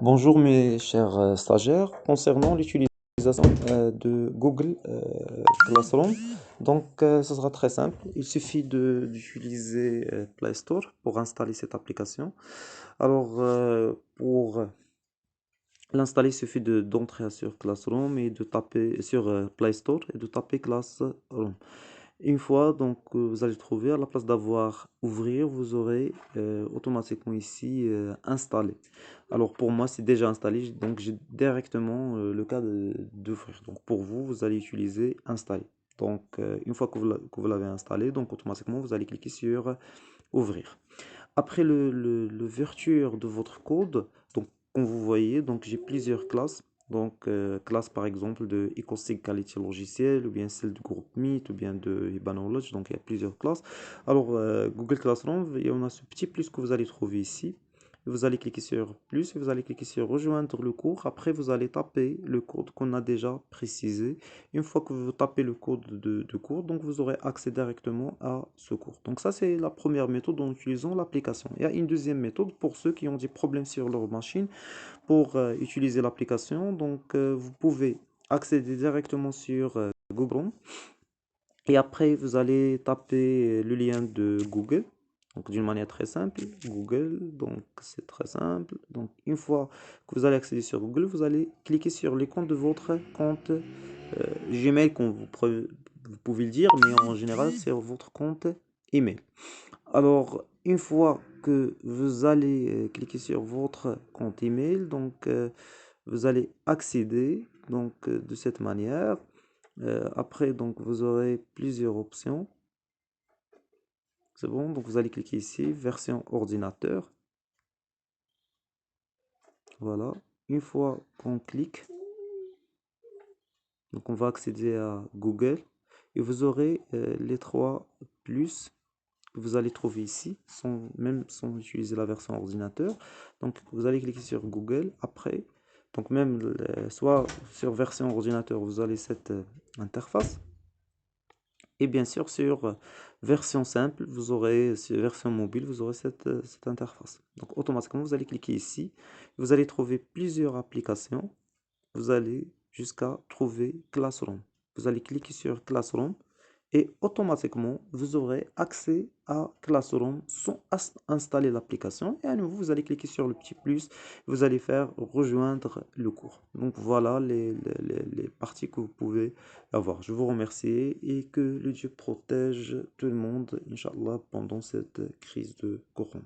Bonjour mes chers stagiaires, concernant l'utilisation de Google Classroom, ce sera très simple, il suffit d'utiliser Play Store pour installer cette application. Pour l'installer, il suffit d'entrer sur Classroom et de taper sur Play Store et de taper Classroom. Une fois vous allez trouver, à la place d'avoir ouvrir, vous aurez automatiquement ici installé. Alors pour moi c'est déjà installé, donc j'ai directement le cas d'ouvrir. Donc pour vous, vous allez utiliser installer. Une fois que vous l'avez installé, donc automatiquement vous allez cliquer sur ouvrir. Après l'ouverture de votre code, donc comme vous voyez, donc j'ai plusieurs classes. Classe par exemple de Ecosig Quality Logiciel, ou bien celle du groupe Meet, ou bien de Iban Knowledge. Donc il y a plusieurs classes. Google Classroom, il y en a ce petit plus que vous allez trouver ici. Vous allez cliquer sur plus, vous allez cliquer sur rejoindre le cours. Après, vous allez taper le code qu'on a déjà précisé. Une fois que vous tapez le code de cours, donc vous aurez accès directement à ce cours. Donc ça, c'est la première méthode en utilisant l'application. Il y a une deuxième méthode pour ceux qui ont des problèmes sur leur machine pour utiliser l'application. Vous pouvez accéder directement sur Google Chrome. Et après, vous allez taper le lien de Google. Donc, d'une manière très simple, Google, donc c'est très simple. Donc, une fois que vous allez accéder sur Google, vous allez cliquer sur l'icône de votre compte Gmail, comme vous pouvez le dire, mais en général, c'est votre compte email. Alors, une fois que vous allez cliquer sur votre compte email, vous allez accéder de cette manière. Après, vous aurez plusieurs options. C'est bon, donc vous allez cliquer ici, version ordinateur. Voilà. Une fois qu'on clique, donc on va accéder à Google et vous aurez les trois plus que vous allez trouver ici, même sans utiliser la version ordinateur. Donc vous allez cliquer sur Google. Après, soit sur version ordinateur, vous avez cette interface. Et bien sûr, sur version simple, sur version mobile, vous aurez cette interface. Donc, automatiquement, vous allez cliquer ici. Vous allez trouver plusieurs applications. Vous allez jusqu'à trouver Classroom. Vous allez cliquer sur Classroom et automatiquement, vous aurez accès à Classroom sans installer l'application. Et à nouveau, vous allez cliquer sur le petit plus. Vous allez faire rejoindre le cours. Donc, voilà les parties que vous pouvez avoir. Je vous remercie et que le Dieu protège tout le monde, Inch'Allah, pendant cette crise de Coran.